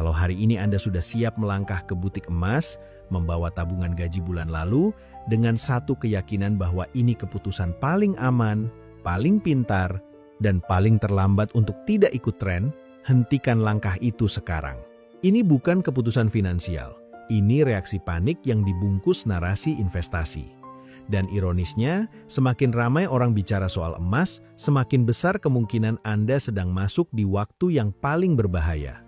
Kalau hari ini Anda sudah siap melangkah ke butik emas, membawa tabungan gaji bulan lalu, dengan satu keyakinan bahwa ini keputusan paling aman, paling pintar, dan paling terlambat untuk tidak ikut tren, hentikan langkah itu sekarang. Ini bukan keputusan finansial, ini reaksi panik yang dibungkus narasi investasi. Dan ironisnya, semakin ramai orang bicara soal emas, semakin besar kemungkinan Anda sedang masuk di waktu yang paling berbahaya.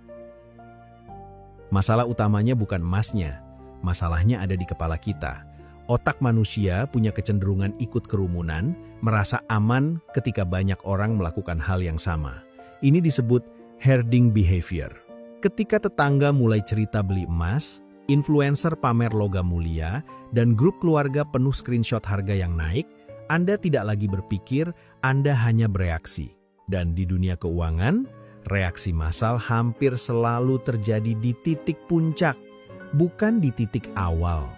Masalah utamanya bukan emasnya, masalahnya ada di kepala kita. Otak manusia punya kecenderungan ikut kerumunan, merasa aman ketika banyak orang melakukan hal yang sama. Ini disebut herding behavior. Ketika tetangga mulai cerita beli emas, influencer pamer logam mulia, dan grup keluarga penuh screenshot harga yang naik, Anda tidak lagi berpikir, Anda hanya bereaksi. Dan di dunia keuangan, reaksi massal hampir selalu terjadi di titik puncak, bukan di titik awal.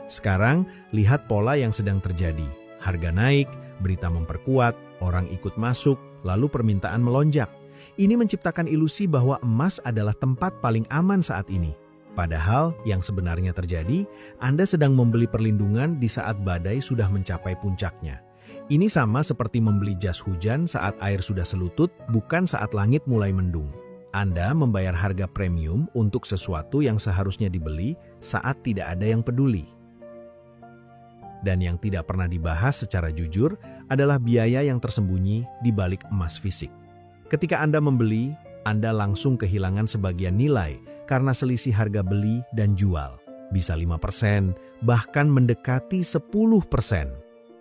Sekarang, lihat pola yang sedang terjadi. Harga naik, berita memperkuat, orang ikut masuk, lalu permintaan melonjak. Ini menciptakan ilusi bahwa emas adalah tempat paling aman saat ini. Padahal, yang sebenarnya terjadi, Anda sedang membeli perlindungan di saat badai sudah mencapai puncaknya. Ini sama seperti membeli jas hujan saat air sudah selutut, bukan saat langit mulai mendung. Anda membayar harga premium untuk sesuatu yang seharusnya dibeli saat tidak ada yang peduli. Dan yang tidak pernah dibahas secara jujur adalah biaya yang tersembunyi di balik emas fisik. Ketika Anda membeli, Anda langsung kehilangan sebagian nilai karena selisih harga beli dan jual. Bisa 5%, bahkan mendekati 10%.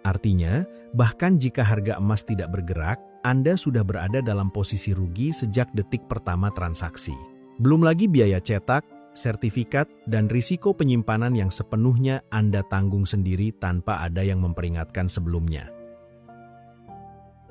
Artinya, bahkan jika harga emas tidak bergerak, Anda sudah berada dalam posisi rugi sejak detik pertama transaksi. Belum lagi biaya cetak, sertifikat, dan risiko penyimpanan yang sepenuhnya Anda tanggung sendiri tanpa ada yang memperingatkan sebelumnya.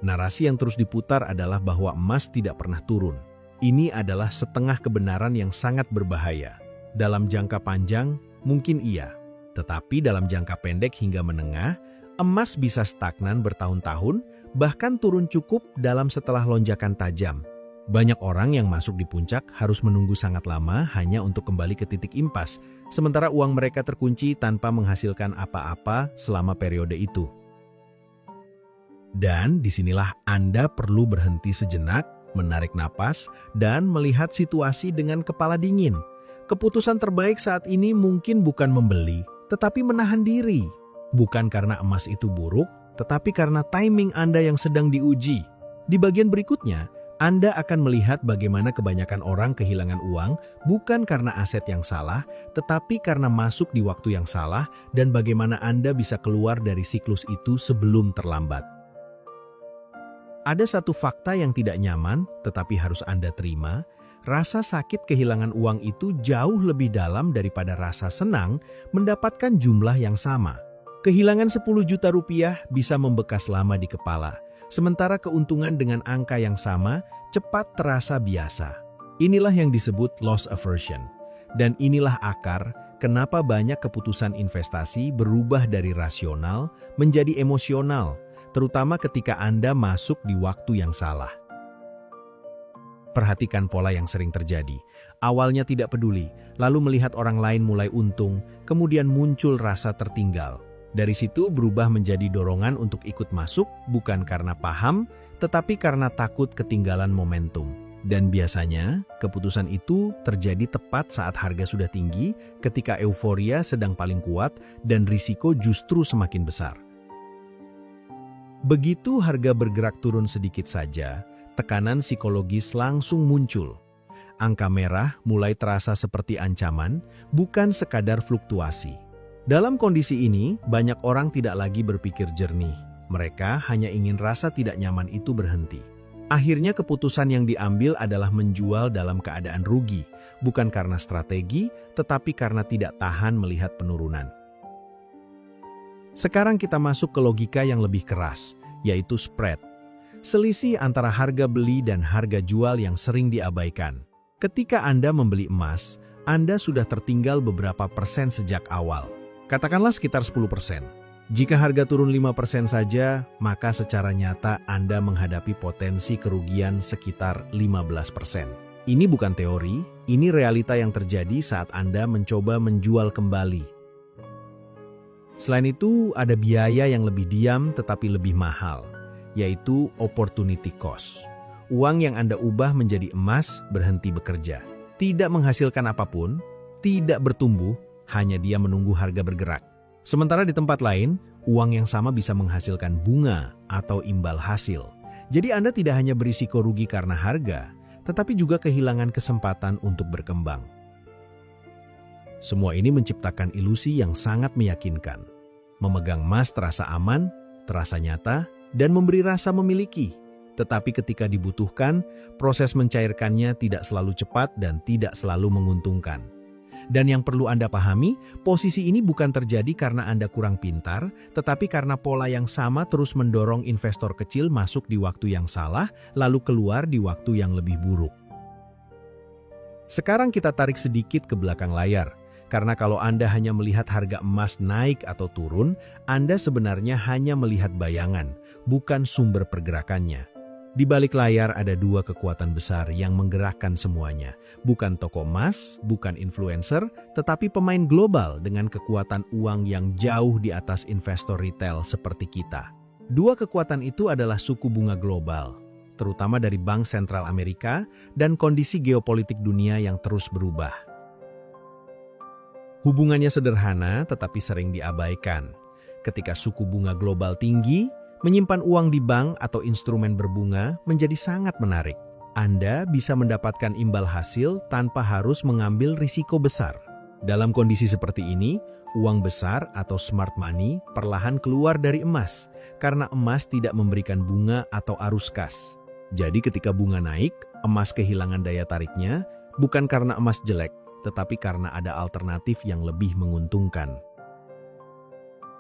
Narasi yang terus diputar adalah bahwa emas tidak pernah turun. Ini adalah setengah kebenaran yang sangat berbahaya. Dalam jangka panjang, mungkin iya. Tetapi dalam jangka pendek hingga menengah, emas bisa stagnan bertahun-tahun, bahkan turun cukup dalam setelah lonjakan tajam. Banyak orang yang masuk di puncak harus menunggu sangat lama hanya untuk kembali ke titik impas, sementara uang mereka terkunci tanpa menghasilkan apa-apa selama periode itu. Dan disinilah Anda perlu berhenti sejenak, menarik napas, dan melihat situasi dengan kepala dingin. Keputusan terbaik saat ini mungkin bukan membeli, tetapi menahan diri. Bukan karena emas itu buruk, tetapi karena timing Anda yang sedang diuji. Di bagian berikutnya, Anda akan melihat bagaimana kebanyakan orang kehilangan uang bukan karena aset yang salah, tetapi karena masuk di waktu yang salah, dan bagaimana Anda bisa keluar dari siklus itu sebelum terlambat. Ada satu fakta yang tidak nyaman, tetapi harus Anda terima. Rasa sakit kehilangan uang itu jauh lebih dalam daripada rasa senang mendapatkan jumlah yang sama. Kehilangan 10 juta rupiah bisa membekas lama di kepala, sementara keuntungan dengan angka yang sama cepat terasa biasa. Inilah yang disebut loss aversion. Dan inilah akar kenapa banyak keputusan investasi berubah dari rasional menjadi emosional, terutama ketika Anda masuk di waktu yang salah. Perhatikan pola yang sering terjadi. Awalnya tidak peduli, lalu melihat orang lain mulai untung, kemudian muncul rasa tertinggal. Dari situ berubah menjadi dorongan untuk ikut masuk, bukan karena paham, tetapi karena takut ketinggalan momentum. Dan biasanya, keputusan itu terjadi tepat saat harga sudah tinggi, ketika euforia sedang paling kuat, dan risiko justru semakin besar. Begitu harga bergerak turun sedikit saja, tekanan psikologis langsung muncul. Angka merah mulai terasa seperti ancaman, bukan sekadar fluktuasi. Dalam kondisi ini, banyak orang tidak lagi berpikir jernih. Mereka hanya ingin rasa tidak nyaman itu berhenti. Akhirnya keputusan yang diambil adalah menjual dalam keadaan rugi, bukan karena strategi, tetapi karena tidak tahan melihat penurunan. Sekarang kita masuk ke logika yang lebih keras, yaitu spread. Selisih antara harga beli dan harga jual yang sering diabaikan. Ketika Anda membeli emas, Anda sudah tertinggal beberapa persen sejak awal. Katakanlah sekitar 10%. Jika harga turun 5% saja, maka secara nyata Anda menghadapi potensi kerugian sekitar 15%. Ini bukan teori, ini realita yang terjadi saat Anda mencoba menjual kembali. Selain itu, ada biaya yang lebih diam tetapi lebih mahal, yaitu opportunity cost. Uang yang Anda ubah menjadi emas berhenti bekerja. Tidak menghasilkan apapun, tidak bertumbuh, hanya dia menunggu harga bergerak. Sementara di tempat lain, uang yang sama bisa menghasilkan bunga atau imbal hasil. Jadi Anda tidak hanya berisiko rugi karena harga, tetapi juga kehilangan kesempatan untuk berkembang. Semua ini menciptakan ilusi yang sangat meyakinkan. Memegang emas terasa aman, terasa nyata, dan memberi rasa memiliki. Tetapi ketika dibutuhkan, proses mencairkannya tidak selalu cepat dan tidak selalu menguntungkan. Dan yang perlu Anda pahami, posisi ini bukan terjadi karena Anda kurang pintar, tetapi karena pola yang sama terus mendorong investor kecil masuk di waktu yang salah, lalu keluar di waktu yang lebih buruk. Sekarang kita tarik sedikit ke belakang layar, karena kalau Anda hanya melihat harga emas naik atau turun, Anda sebenarnya hanya melihat bayangan, bukan sumber pergerakannya. Di balik layar ada dua kekuatan besar yang menggerakkan semuanya. Bukan toko emas, bukan influencer, tetapi pemain global dengan kekuatan uang yang jauh di atas investor retail seperti kita. Dua kekuatan itu adalah suku bunga global, terutama dari Bank Sentral Amerika dan kondisi geopolitik dunia yang terus berubah. Hubungannya sederhana tetapi sering diabaikan. Ketika suku bunga global tinggi, menyimpan uang di bank atau instrumen berbunga menjadi sangat menarik. Anda bisa mendapatkan imbal hasil tanpa harus mengambil risiko besar. Dalam kondisi seperti ini, uang besar atau smart money perlahan keluar dari emas, karena emas tidak memberikan bunga atau arus kas. Jadi ketika bunga naik, emas kehilangan daya tariknya, bukan karena emas jelek, tetapi karena ada alternatif yang lebih menguntungkan.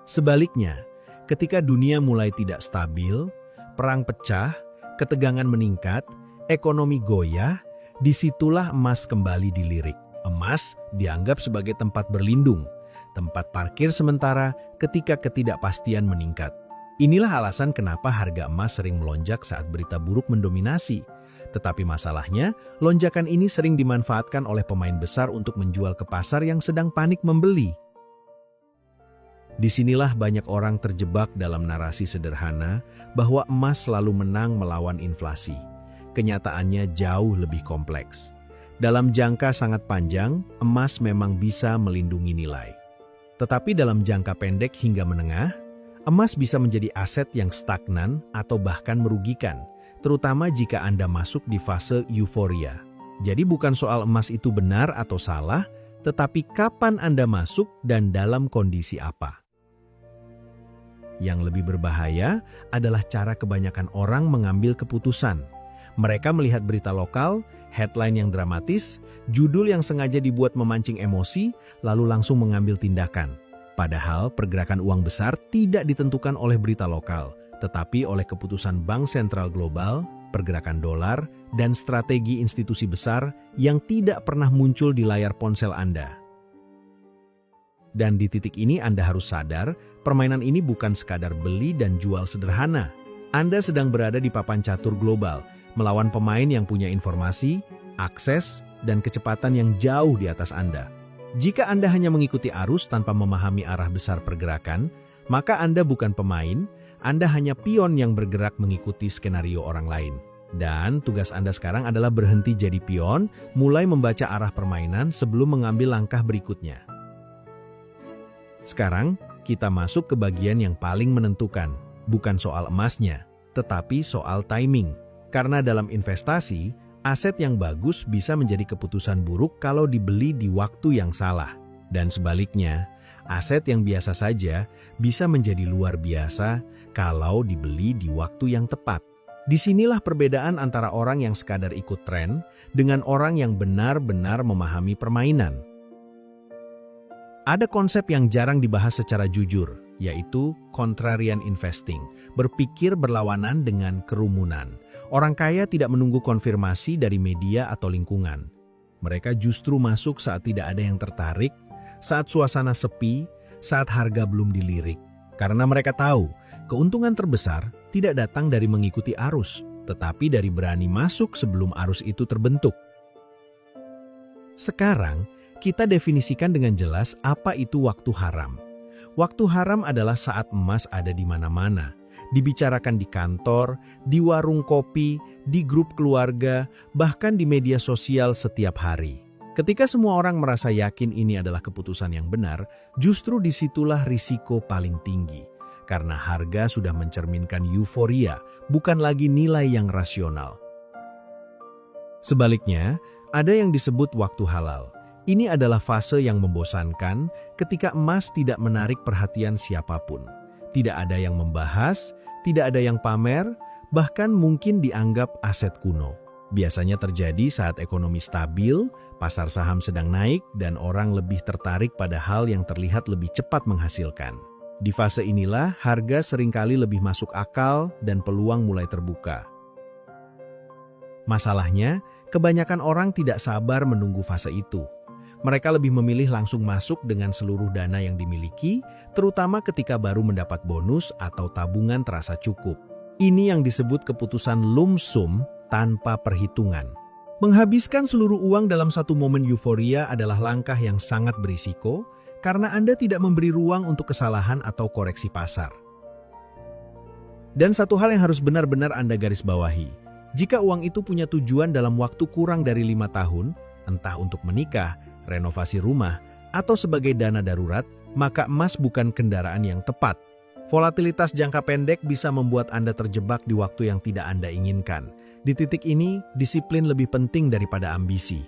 Sebaliknya, ketika dunia mulai tidak stabil, perang pecah, ketegangan meningkat, ekonomi goyah, disitulah emas kembali dilirik. Emas dianggap sebagai tempat berlindung, tempat parkir sementara ketika ketidakpastian meningkat. Inilah alasan kenapa harga emas sering melonjak saat berita buruk mendominasi. Tetapi masalahnya, lonjakan ini sering dimanfaatkan oleh pemain besar untuk menjual ke pasar yang sedang panik membeli. Disinilah banyak orang terjebak dalam narasi sederhana bahwa emas selalu menang melawan inflasi. Kenyataannya jauh lebih kompleks. Dalam jangka sangat panjang, emas memang bisa melindungi nilai. Tetapi dalam jangka pendek hingga menengah, emas bisa menjadi aset yang stagnan atau bahkan merugikan, terutama jika Anda masuk di fase euforia. Jadi bukan soal emas itu benar atau salah, tetapi kapan Anda masuk dan dalam kondisi apa. Yang lebih berbahaya adalah cara kebanyakan orang mengambil keputusan. Mereka melihat berita lokal, headline yang dramatis, judul yang sengaja dibuat memancing emosi, lalu langsung mengambil tindakan. Padahal pergerakan uang besar tidak ditentukan oleh berita lokal, tetapi oleh keputusan bank sentral global, pergerakan dolar, dan strategi institusi besar yang tidak pernah muncul di layar ponsel Anda. Dan di titik ini Anda harus sadar, permainan ini bukan sekadar beli dan jual sederhana. Anda sedang berada di papan catur global, melawan pemain yang punya informasi, akses, dan kecepatan yang jauh di atas Anda. Jika Anda hanya mengikuti arus tanpa memahami arah besar pergerakan, maka Anda bukan pemain, Anda hanya pion yang bergerak mengikuti skenario orang lain. Dan tugas Anda sekarang adalah berhenti jadi pion, mulai membaca arah permainan sebelum mengambil langkah berikutnya. Sekarang, kita masuk ke bagian yang paling menentukan, bukan soal emasnya, tetapi soal timing. Karena dalam investasi, aset yang bagus bisa menjadi keputusan buruk kalau dibeli di waktu yang salah. Dan sebaliknya, aset yang biasa saja bisa menjadi luar biasa kalau dibeli di waktu yang tepat. Disinilah perbedaan antara orang yang sekadar ikut tren dengan orang yang benar-benar memahami permainan. Ada konsep yang jarang dibahas secara jujur, yaitu contrarian investing, berpikir berlawanan dengan kerumunan. Orang kaya tidak menunggu konfirmasi dari media atau lingkungan. Mereka justru masuk saat tidak ada yang tertarik, saat suasana sepi, saat harga belum dilirik. Karena mereka tahu, keuntungan terbesar tidak datang dari mengikuti arus, tetapi dari berani masuk sebelum arus itu terbentuk. Sekarang, kita definisikan dengan jelas apa itu waktu haram. Waktu haram adalah saat emas ada di mana-mana, dibicarakan di kantor, di warung kopi, di grup keluarga, bahkan di media sosial setiap hari. Ketika semua orang merasa yakin ini adalah keputusan yang benar, justru disitulah risiko paling tinggi. Karena harga sudah mencerminkan euforia, bukan lagi nilai yang rasional. Sebaliknya, ada yang disebut waktu halal. Ini adalah fase yang membosankan ketika emas tidak menarik perhatian siapapun. Tidak ada yang membahas, tidak ada yang pamer, bahkan mungkin dianggap aset kuno. Biasanya terjadi saat ekonomi stabil, pasar saham sedang naik, dan orang lebih tertarik pada hal yang terlihat lebih cepat menghasilkan. Di fase inilah, harga seringkali lebih masuk akal dan peluang mulai terbuka. Masalahnya, kebanyakan orang tidak sabar menunggu fase itu. Mereka lebih memilih langsung masuk dengan seluruh dana yang dimiliki, terutama ketika baru mendapat bonus atau tabungan terasa cukup. Ini yang disebut keputusan lump sum tanpa perhitungan. Menghabiskan seluruh uang dalam satu momen euforia adalah langkah yang sangat berisiko, karena Anda tidak memberi ruang untuk kesalahan atau koreksi pasar. Dan satu hal yang harus benar-benar Anda garis bawahi. Jika uang itu punya tujuan dalam waktu kurang dari 5 tahun, entah untuk menikah, renovasi rumah, atau sebagai dana darurat, maka emas bukan kendaraan yang tepat. Volatilitas jangka pendek bisa membuat Anda terjebak di waktu yang tidak Anda inginkan. Di titik ini, disiplin lebih penting daripada ambisi.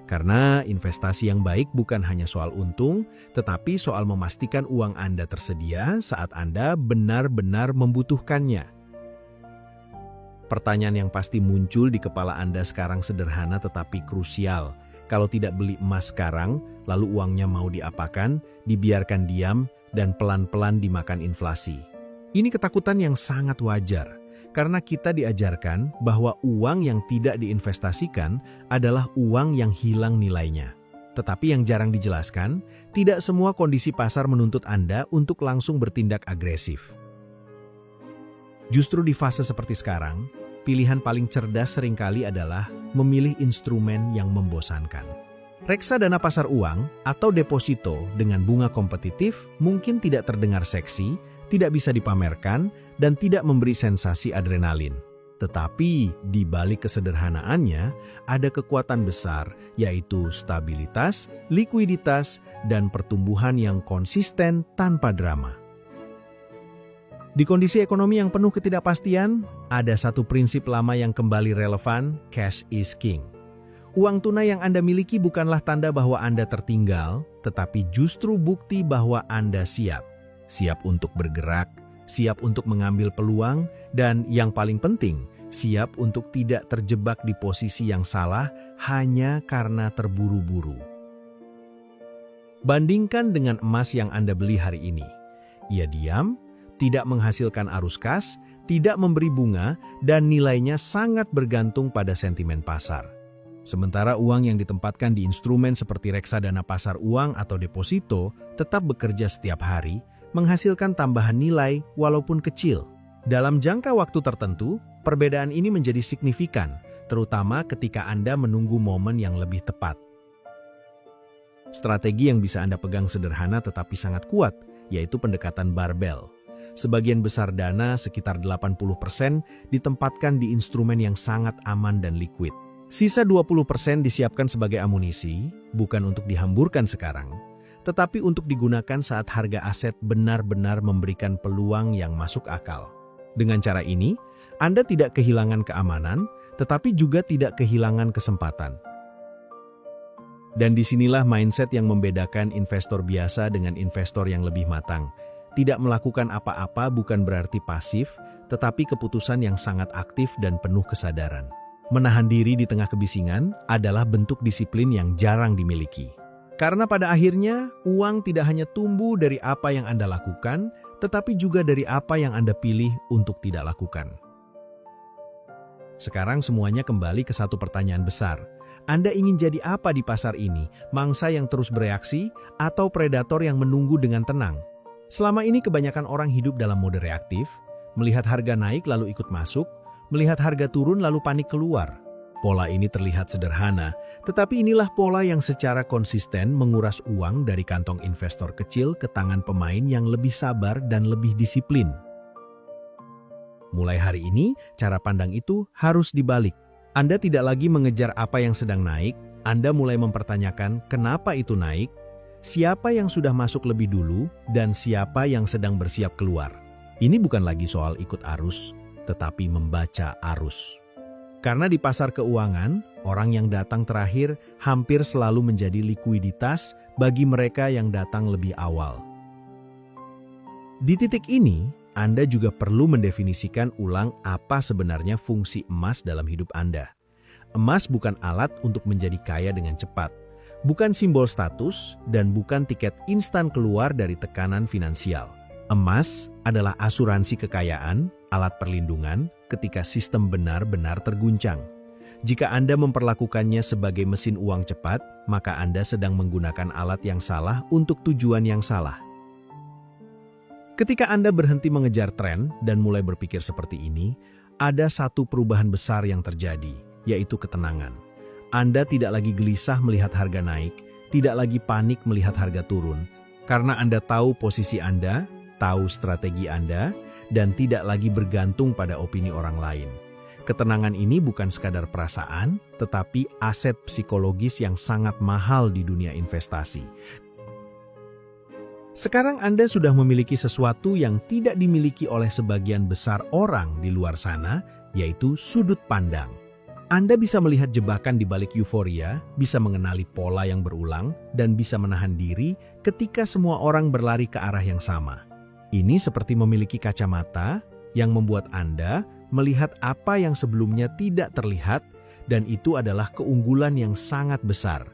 Karena investasi yang baik bukan hanya soal untung, tetapi soal memastikan uang Anda tersedia saat Anda benar-benar membutuhkannya. Pertanyaan yang pasti muncul di kepala Anda sekarang sederhana tetapi krusial. Kalau tidak beli emas sekarang, lalu uangnya mau diapakan, dibiarkan diam, dan pelan-pelan dimakan inflasi. Ini ketakutan yang sangat wajar, karena kita diajarkan bahwa uang yang tidak diinvestasikan adalah uang yang hilang nilainya. Tetapi yang jarang dijelaskan, tidak semua kondisi pasar menuntut Anda untuk langsung bertindak agresif. Justru di fase seperti sekarang, pilihan paling cerdas seringkali adalah memilih instrumen yang membosankan. Reksadana pasar uang atau deposito dengan bunga kompetitif mungkin tidak terdengar seksi, tidak bisa dipamerkan, dan tidak memberi sensasi adrenalin. Tetapi di balik kesederhanaannya, ada kekuatan besar, yaitu stabilitas, likuiditas, dan pertumbuhan yang konsisten tanpa drama. Di kondisi ekonomi yang penuh ketidakpastian, ada satu prinsip lama yang kembali relevan, cash is king. Uang tunai yang Anda miliki bukanlah tanda bahwa Anda tertinggal, tetapi justru bukti bahwa Anda siap. Siap untuk bergerak, siap untuk mengambil peluang, dan yang paling penting, siap untuk tidak terjebak di posisi yang salah hanya karena terburu-buru. Bandingkan dengan emas yang Anda beli hari ini. Ia diam, tidak menghasilkan arus kas, tidak memberi bunga, dan nilainya sangat bergantung pada sentimen pasar. Sementara uang yang ditempatkan di instrumen seperti reksadana pasar uang atau deposito tetap bekerja setiap hari, menghasilkan tambahan nilai walaupun kecil. Dalam jangka waktu tertentu, perbedaan ini menjadi signifikan, terutama ketika Anda menunggu momen yang lebih tepat. Strategi yang bisa Anda pegang sederhana tetapi sangat kuat, yaitu pendekatan barbel. Sebagian besar dana, sekitar 80%, ditempatkan di instrumen yang sangat aman dan liquid. Sisa 20% disiapkan sebagai amunisi, bukan untuk dihamburkan sekarang, tetapi untuk digunakan saat harga aset benar-benar memberikan peluang yang masuk akal. Dengan cara ini, Anda tidak kehilangan keamanan, tetapi juga tidak kehilangan kesempatan. Dan disinilah mindset yang membedakan investor biasa dengan investor yang lebih matang. Tidak melakukan apa-apa bukan berarti pasif, tetapi keputusan yang sangat aktif dan penuh kesadaran. Menahan diri di tengah kebisingan adalah bentuk disiplin yang jarang dimiliki. Karena pada akhirnya, uang tidak hanya tumbuh dari apa yang Anda lakukan, tetapi juga dari apa yang Anda pilih untuk tidak lakukan. Sekarang semuanya kembali ke satu pertanyaan besar. Anda ingin jadi apa di pasar ini? Mangsa yang terus bereaksi atau predator yang menunggu dengan tenang? Selama ini kebanyakan orang hidup dalam mode reaktif, melihat harga naik lalu ikut masuk, melihat harga turun lalu panik keluar. Pola ini terlihat sederhana, tetapi inilah pola yang secara konsisten menguras uang dari kantong investor kecil ke tangan pemain yang lebih sabar dan lebih disiplin. Mulai hari ini, cara pandang itu harus dibalik. Anda tidak lagi mengejar apa yang sedang naik, Anda mulai mempertanyakan kenapa itu naik, siapa yang sudah masuk lebih dulu, dan siapa yang sedang bersiap keluar. Ini bukan lagi soal ikut arus, tetapi membaca arus. Karena di pasar keuangan, orang yang datang terakhir hampir selalu menjadi likuiditas bagi mereka yang datang lebih awal. Di titik ini, Anda juga perlu mendefinisikan ulang apa sebenarnya fungsi emas dalam hidup Anda. Emas bukan alat untuk menjadi kaya dengan cepat, bukan simbol status, dan bukan tiket instan keluar dari tekanan finansial. Emas adalah asuransi kekayaan, alat perlindungan, ketika sistem benar-benar terguncang. Jika Anda memperlakukannya sebagai mesin uang cepat, maka Anda sedang menggunakan alat yang salah untuk tujuan yang salah. Ketika Anda berhenti mengejar tren dan mulai berpikir seperti ini, ada satu perubahan besar yang terjadi, yaitu ketenangan. Anda tidak lagi gelisah melihat harga naik, tidak lagi panik melihat harga turun, karena Anda tahu posisi Anda, tahu strategi Anda, dan tidak lagi bergantung pada opini orang lain. Ketenangan ini bukan sekadar perasaan, tetapi aset psikologis yang sangat mahal di dunia investasi. Sekarang Anda sudah memiliki sesuatu yang tidak dimiliki oleh sebagian besar orang di luar sana, yaitu sudut pandang. Anda bisa melihat jebakan di balik euforia, bisa mengenali pola yang berulang, dan bisa menahan diri ketika semua orang berlari ke arah yang sama. Ini seperti memiliki kacamata yang membuat Anda melihat apa yang sebelumnya tidak terlihat, dan itu adalah keunggulan yang sangat besar.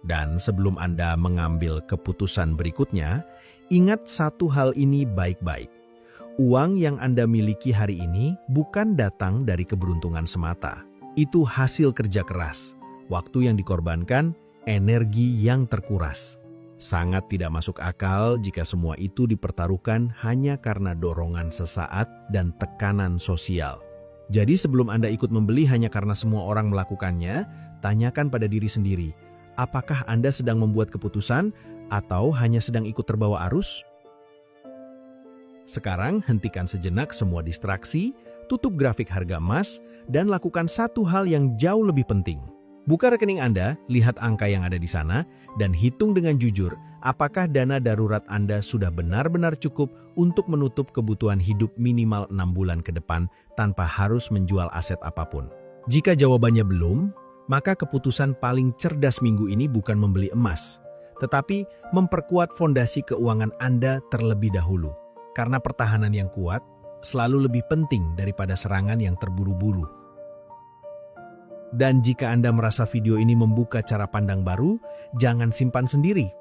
Dan sebelum Anda mengambil keputusan berikutnya, ingat satu hal ini baik-baik. Uang yang Anda miliki hari ini bukan datang dari keberuntungan semata. Itu hasil kerja keras, waktu yang dikorbankan, energi yang terkuras. Sangat tidak masuk akal jika semua itu dipertaruhkan hanya karena dorongan sesaat dan tekanan sosial. Jadi sebelum Anda ikut membeli hanya karena semua orang melakukannya, tanyakan pada diri sendiri, apakah Anda sedang membuat keputusan atau hanya sedang ikut terbawa arus? Sekarang hentikan sejenak semua distraksi, tutup grafik harga emas, dan lakukan satu hal yang jauh lebih penting. Buka rekening Anda, lihat angka yang ada di sana, dan hitung dengan jujur apakah dana darurat Anda sudah benar-benar cukup untuk menutup kebutuhan hidup minimal 6 bulan ke depan tanpa harus menjual aset apapun. Jika jawabannya belum, maka keputusan paling cerdas minggu ini bukan membeli emas, tetapi memperkuat fondasi keuangan Anda terlebih dahulu. Karena pertahanan yang kuat selalu lebih penting daripada serangan yang terburu-buru. Dan jika Anda merasa video ini membuka cara pandang baru, jangan simpan sendiri.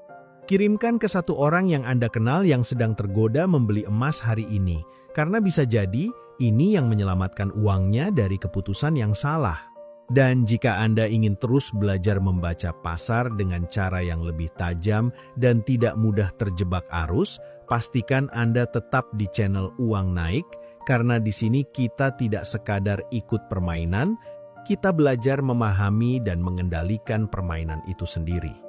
Kirimkan ke satu orang yang Anda kenal yang sedang tergoda membeli emas hari ini, karena bisa jadi ini yang menyelamatkan uangnya dari keputusan yang salah. Dan jika Anda ingin terus belajar membaca pasar dengan cara yang lebih tajam dan tidak mudah terjebak arus, pastikan Anda tetap di channel Uang Naik, karena di sini kita tidak sekadar ikut permainan, kita belajar memahami dan mengendalikan permainan itu sendiri.